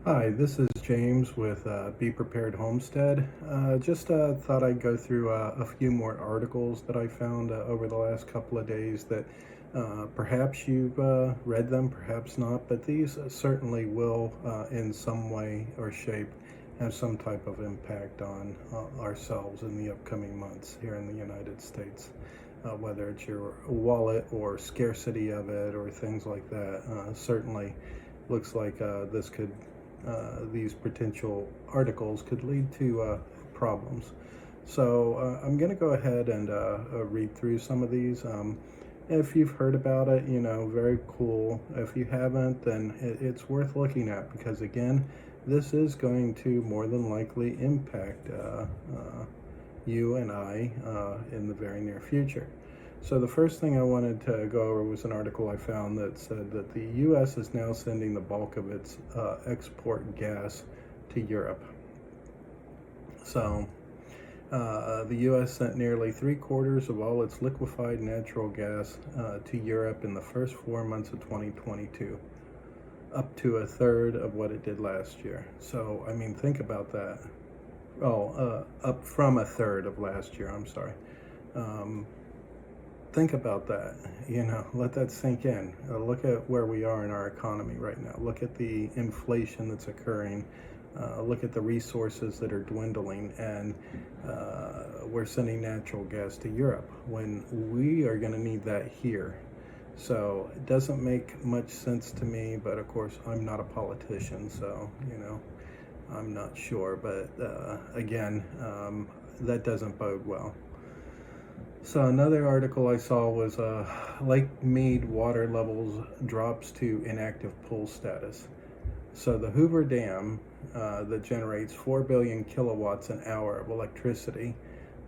Hi, this is James with Be Prepared Homestead. Just thought I'd go through a few more articles that I found over the last couple of days that perhaps you've read them, perhaps not, but these certainly will, in some way or shape, have some type of impact on ourselves in the upcoming months here in the United States. Whether it's your wallet or scarcity of it or things like that, certainly looks like these potential articles could lead to problems. So I'm going to go ahead and read through some of these. If you've heard about it, very cool. If you haven't, then it's worth looking at because, again, this is going to more than likely impact you and I in the very near future. So the first thing I wanted to go over was an article I found that said that the U.S. is now sending the bulk of its export gas to Europe. So the U.S. sent nearly 3/4 of all its liquefied natural gas to Europe in the first 4 months of 2022, up to a third of what it did last year. So, I mean, think about that. Up from a third of last year, I'm sorry. Think about that, let that sink in. Look at where we are in our economy right now. Look at the inflation that's occurring. Look at the resources that are dwindling, and we're sending natural gas to Europe when we are going to need that here. So it doesn't make much sense to me, but of course I'm not a politician, so I'm not sure. But again, that doesn't bode well. So another article I saw was Lake Mead water levels drops to inactive pool status. So the Hoover Dam that generates 4 billion kilowatts an hour of electricity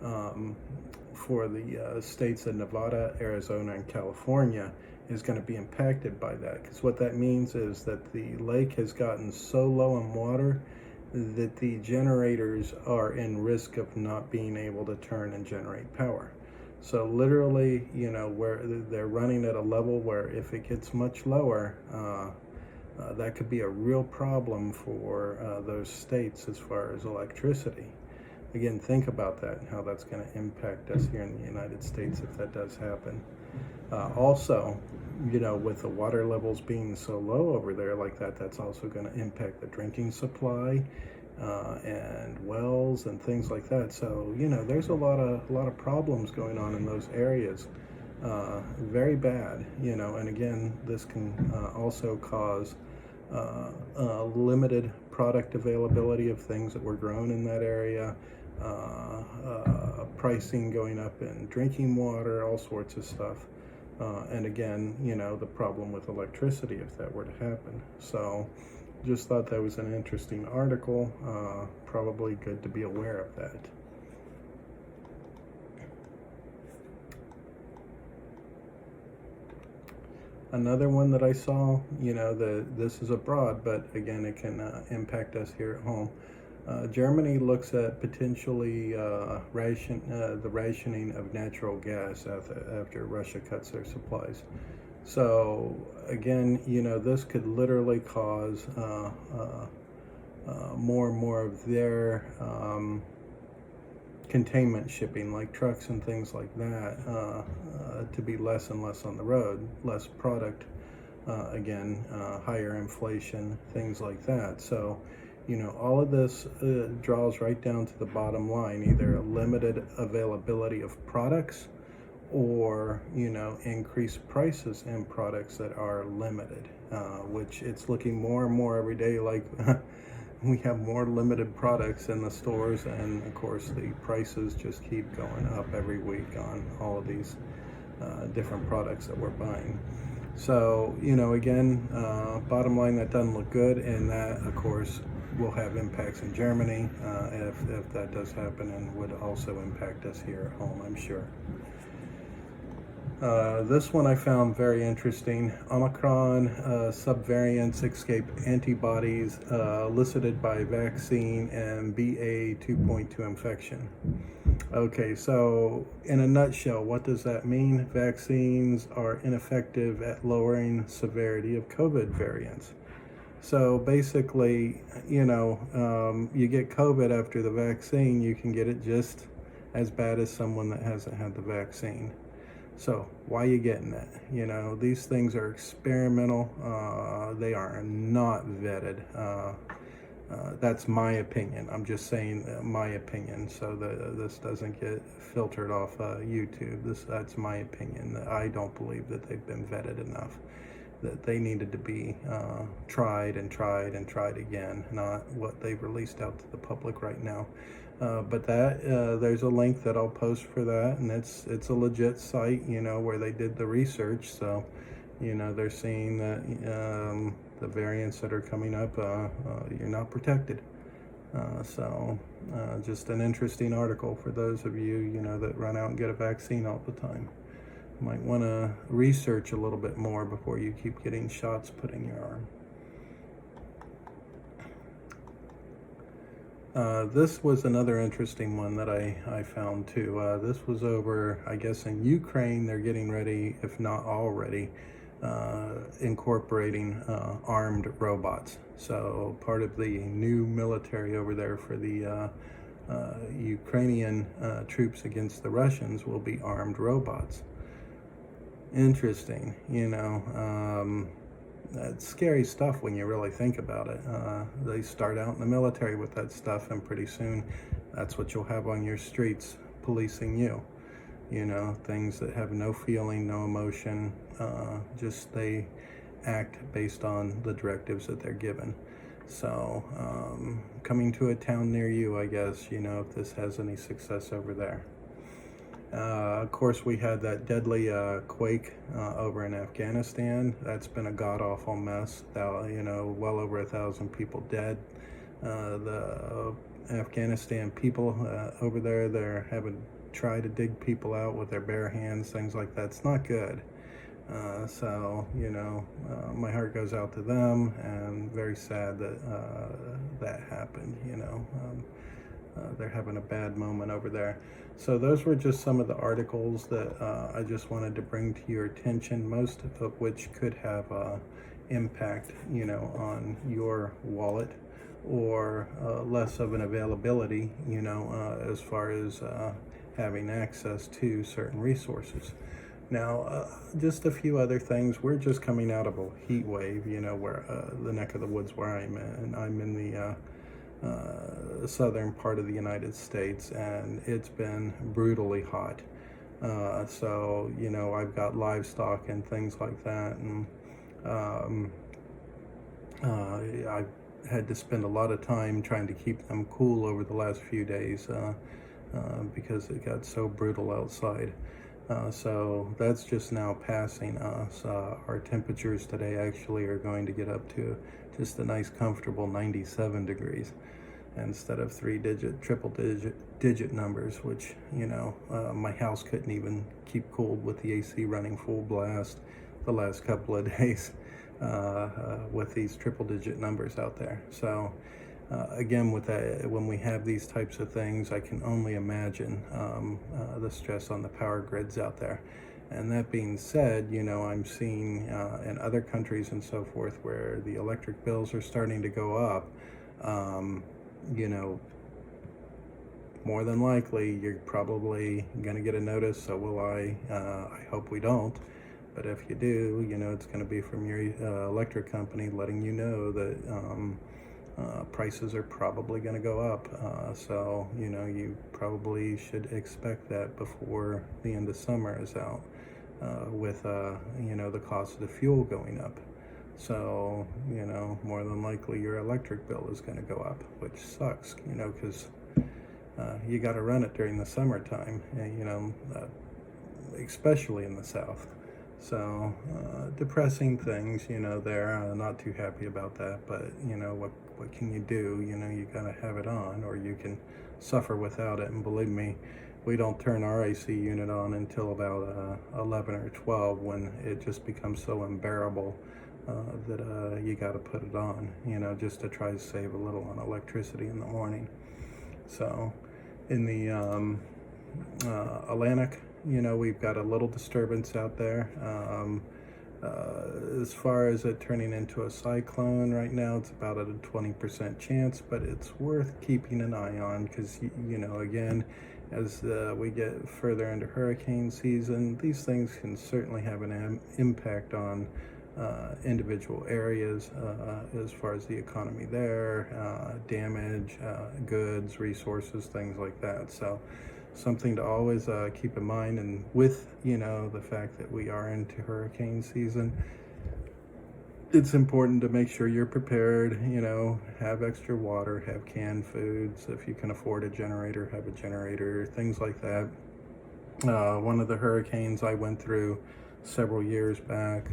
for the states of Nevada, Arizona, and California is going to be impacted by that, because what that means is that the lake has gotten so low in water that the generators are in risk of not being able to turn and generate power. So literally, where they're running at a level where if it gets much lower, that could be a real problem for those states as far as electricity. Again, think about that and how that's going to impact us here in the United States if that does happen. Also, with the water levels being so low over there like that, that's also going to impact the drinking supply and wells and things like that. So there's a lot of problems going on in those areas. Very bad. And again, this can also cause limited product availability of things that were grown in that area, pricing going up in drinking water, all sorts of stuff. And again, the problem with electricity if that were to happen. So just thought that was an interesting article. Probably good to be aware of that. Another one that I saw, this is abroad, but again, it can impact us here at home. Germany looks at potentially the rationing of natural gas after Russia cuts their supplies. So again, this could literally cause more and more of their containment shipping, like trucks and things like that, to be less and less on the road, less product, again, higher inflation, things like that. So all of this draws right down to the bottom line, either a limited availability of products or increased prices in products that are limited, which it's looking more and more every day like we have more limited products in the stores, and of course the prices just keep going up every week on all of these different products that we're buying. So again, bottom line, that doesn't look good, and that of course will have impacts in Germany if that does happen, and would also impact us here at home, I'm sure. This one I found very interesting. Omicron subvariants escape antibodies elicited by vaccine and BA 2.2 infection. Okay, so in a nutshell, what does that mean? Vaccines are ineffective at lowering severity of COVID variants. So basically, you get COVID after the vaccine, you can get it just as bad as someone that hasn't had the vaccine. So why are you getting it? These things are experimental. They are not vetted. That's my opinion. I'm just saying my opinion, so that this doesn't get filtered off YouTube. That's my opinion. I don't believe that they've been vetted enough. That they needed to be tried and tried and tried again, not what they've released out to the public right now. But there's a link that I'll post for that, and it's a legit site, where they did the research. So, they're seeing that the variants that are coming up, you're not protected. Just an interesting article for those of you, that run out and get a vaccine all the time. Might want to research a little bit more before you keep getting shots put in your arm. This was another interesting one that I found too. This was over, I guess, in Ukraine. They're getting ready, if not already, incorporating armed robots. So part of the new military over there for the Ukrainian troops against the Russians will be armed robots. Interesting, it's scary stuff when you really think about it. They start out in the military with that stuff, and pretty soon that's what you'll have on your streets, policing you. Things that have no feeling, no emotion, just they act based on the directives that they're given. So coming to a town near you, I guess, if this has any success over there. Of course, we had that deadly quake over in Afghanistan. That's been a god-awful mess. Well over 1,000 people dead. The Afghanistan people over there, they're having tried to dig people out with their bare hands, things like that. It's not good. My heart goes out to them, and very sad that that happened. They're having a bad moment over there. So those were just some of the articles that I just wanted to bring to your attention, most of which could have impact, on your wallet, or less of an availability, as far as having access to certain resources. Now, just a few other things. We're just coming out of a heat wave, where the neck of the woods where I'm in. I'm in the southern part of the United States, and it's been brutally hot. I've got livestock and things like that, and I've had to spend a lot of time trying to keep them cool over the last few days because it got so brutal outside. So that's just now passing us. Our temperatures today actually are going to get up to just a nice comfortable 97 degrees instead of triple digit numbers, which, my house couldn't even keep cold with the AC running full blast the last couple of days with these triple digit numbers out there. So again, with that, when we have these types of things, I can only imagine the stress on the power grids out there. And that being said, I'm seeing in other countries and so forth where the electric bills are starting to go up. More than likely, you're probably going to get a notice. So will I. I hope we don't. But if you do, it's going to be from your electric company letting you know that prices are probably going to go up. So you probably should expect that before the end of summer is out, with the cost of the fuel going up. So more than likely your electric bill is going to go up, which sucks, because you got to run it during the summertime, especially in the South. So depressing things, there. Not too happy about that, but what can you do? You gotta have it on, or you can suffer without it. And believe me, we don't turn our AC unit on until about 11 or 12, when it just becomes so unbearable that you got to put it on, just to try to save a little on electricity in the morning. So in the Atlantic, we've got a little disturbance out there. As far as it turning into a cyclone right now, it's about at a 20% chance, but it's worth keeping an eye on because, again, as we get further into hurricane season, these things can certainly have an impact on individual areas as far as the economy there, damage, goods, resources, things like that. So something to always keep in mind. And with, the fact that we are into hurricane season, it's important to make sure you're prepared, have extra water, have canned foods. If you can afford a generator, have a generator, things like that. One of the hurricanes I went through several years back,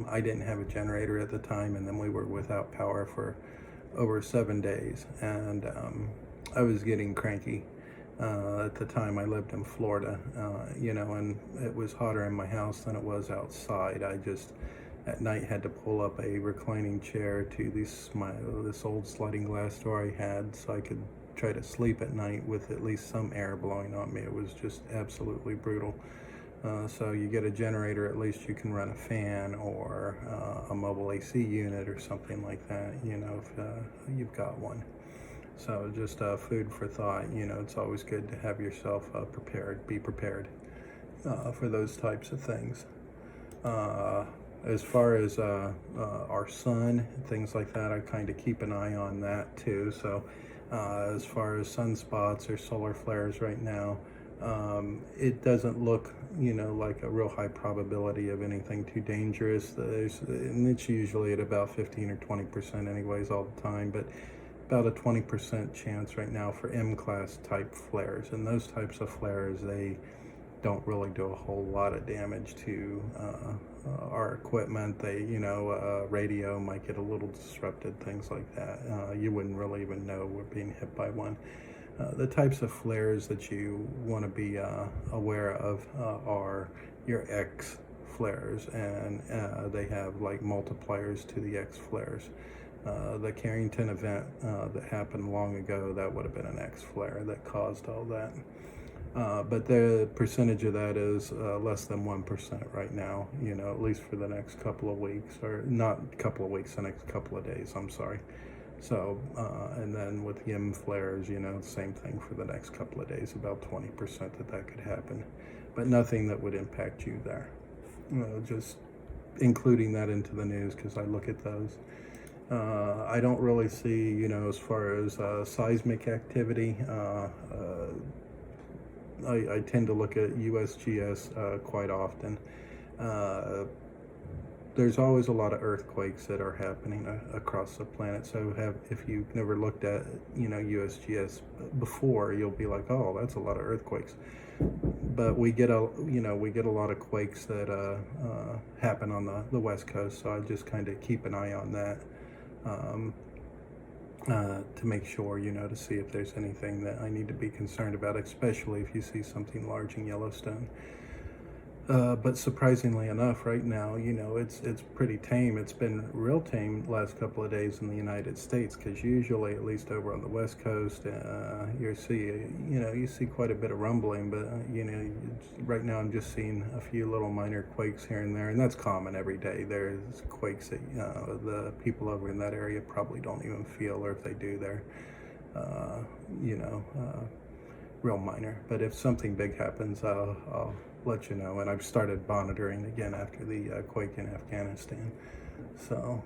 I didn't have a generator at the time, and then we were without power for over 7 days, and I was getting cranky. At the time, I lived in Florida, and it was hotter in my house than it was outside. I just, at night, had to pull up a reclining chair to this old sliding glass door I had so I could try to sleep at night with at least some air blowing on me. It was just absolutely brutal. So you get a generator, at least you can run a fan or a mobile AC unit or something like that, if you've got one. So just food for thought, it's always good to have yourself prepared, be prepared for those types of things. As far as our sun, things like that, I kind of keep an eye on that too. So as far as sunspots or solar flares right now, it doesn't look, like a real high probability of anything too dangerous. And it's usually at about 15 or 20% anyways all the time, but about a 20% chance right now for M-class type flares. And those types of flares, they don't really do a whole lot of damage to our equipment. Radio might get a little disrupted, things like that. You wouldn't really even know we're being hit by one. The types of flares that you want to be aware of are your X flares, and they have like multipliers to the X flares. The Carrington event that happened long ago, that would have been an X flare that caused all that. But the percentage of that is less than 1% right now, at least for the next couple of weeks, or not couple of weeks, the next couple of days, I'm sorry. So, and then with the M flares, same thing for the next couple of days, about 20% that could happen, but nothing that would impact you there. Just including that into the news because I look at those. I don't really see, as far as seismic activity, I tend to look at USGS quite often. There's always a lot of earthquakes that are happening across the planet. So if you've never looked at, USGS before, you'll be like, oh, that's a lot of earthquakes. But we get a lot of quakes that happen on the West Coast. So I just kind of keep an eye on that to make sure, to see if there's anything that I need to be concerned about, especially if you see something large in Yellowstone. But surprisingly enough, right now, it's pretty tame. It's been real tame the last couple of days in the United States, because usually, at least over on the West Coast, you see quite a bit of rumbling. But right now I'm just seeing a few little minor quakes here and there, and that's common every day. There's quakes that the people over in that area probably don't even feel, or if they do, they're real minor. But if something big happens, I'll let you know. And I've started monitoring again after the quake in Afghanistan. So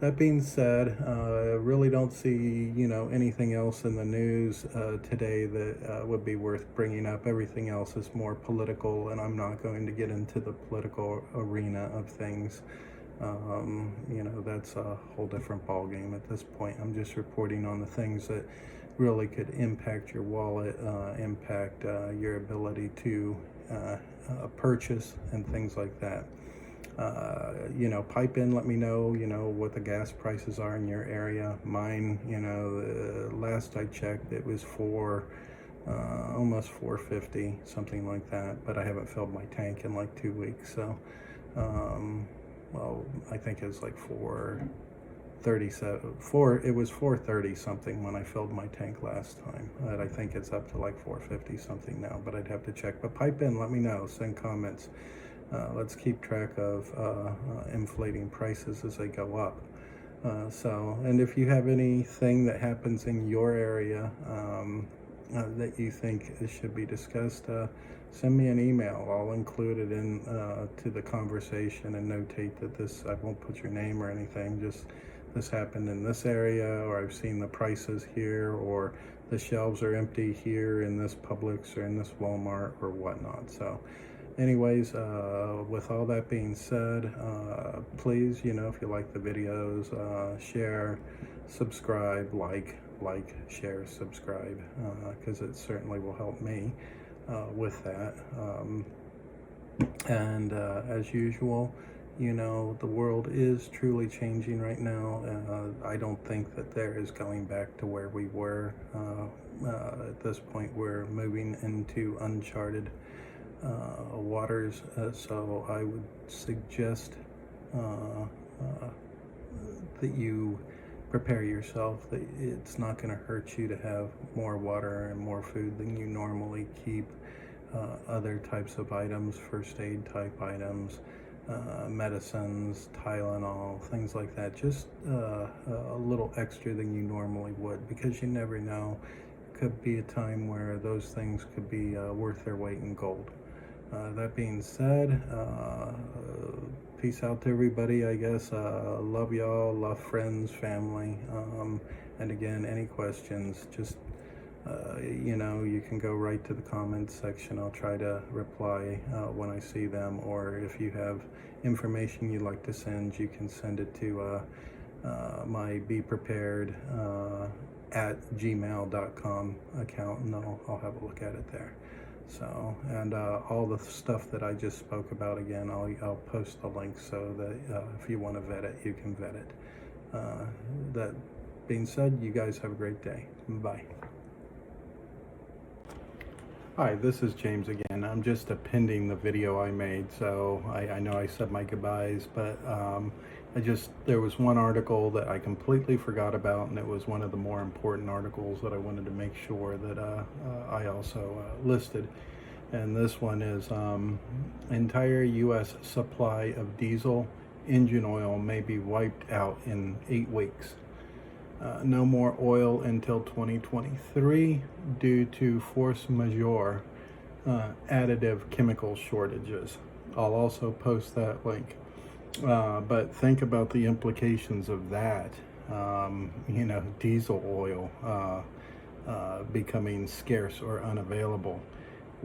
that being said, I really don't see anything else in the news today that would be worth bringing up. Everything else is more political, and I'm not going to get into the political arena of things. That's a whole different ballgame at this point. I'm just reporting on the things that really could impact your wallet, impact your ability to purchase and things like that. Pipe in, let me know, what the gas prices are in your area. Mine, the last I checked, it was almost $4.50, something like that, but I haven't filled my tank in like 2 weeks. So, I think it was like it was $4.30 something when I filled my tank last time. And I think it's up to like $4.50 something now, but I'd have to check. But pipe in, let me know, send comments. Let's keep track of inflating prices as they go up. And if you have anything that happens in your area that you think it should be discussed, send me an email. I'll include it in to the conversation and notate that I won't put your name or anything, just this happened in this area, or I've seen the prices here, or the shelves are empty here in this Publix or in this Walmart or whatnot. So anyways, with all that being said, please, if you like the videos, share, subscribe, like, share, subscribe, because it certainly will help me with that. And as usual, the world is truly changing right now. I don't think that there is going back to where we were. At this point, we're moving into uncharted waters, so I would suggest that you prepare yourself, that it's not going to hurt you to have more water and more food than you normally keep. Other types of items, first aid type items, medicines, Tylenol, things like that, just a little extra than you normally would, because you never know. Could be a time where those things could be worth their weight in gold. That being said, peace out to everybody, I guess. Love y'all, love friends, family. And again, any questions, just, you can go right to the comments section. I'll try to reply when I see them, or if you have information you'd like to send, you can send it to my Be Prepared at gmail.com account, and I'll have a look at it there. So, and all the stuff that I just spoke about, again, I'll post the link so that if you want to vet it, you can vet it. That being said, you guys have a great day. Bye. Hi, this is James again. I'm just appending the video I made, so I know I said my goodbyes, but there was one article that I completely forgot about, and it was one of the more important articles that I wanted to make sure that I also listed. And this one is entire U.S. supply of diesel engine oil may be wiped out in 8 weeks. No more oil until 2023 due to force majeure additive chemical shortages. I'll also post that link. But think about the implications of that. Diesel oil becoming scarce or unavailable,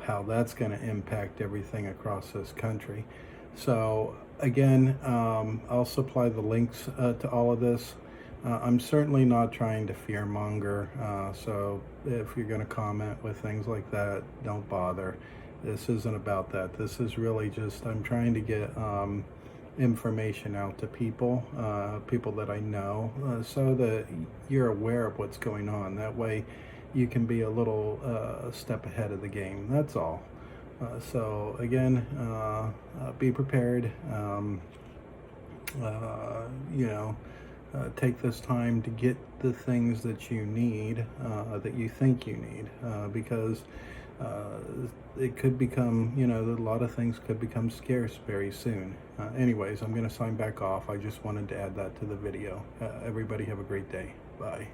how that's going to impact everything across this country. So again, I'll supply the links to all of this. I'm certainly not trying to fearmonger, so if you're going to comment with things like that, don't bother. This isn't about that. This is really just, I'm trying to get information out to people that I know, so that you're aware of what's going on. That way you can be a little step ahead of the game. That's all. So again, be prepared. Take this time to get the things that you need, that you think you need, because it could become, a lot of things could become scarce very soon. Anyways, I'm going to sign back off. I just wanted to add that to the video. Everybody have a great day. Bye.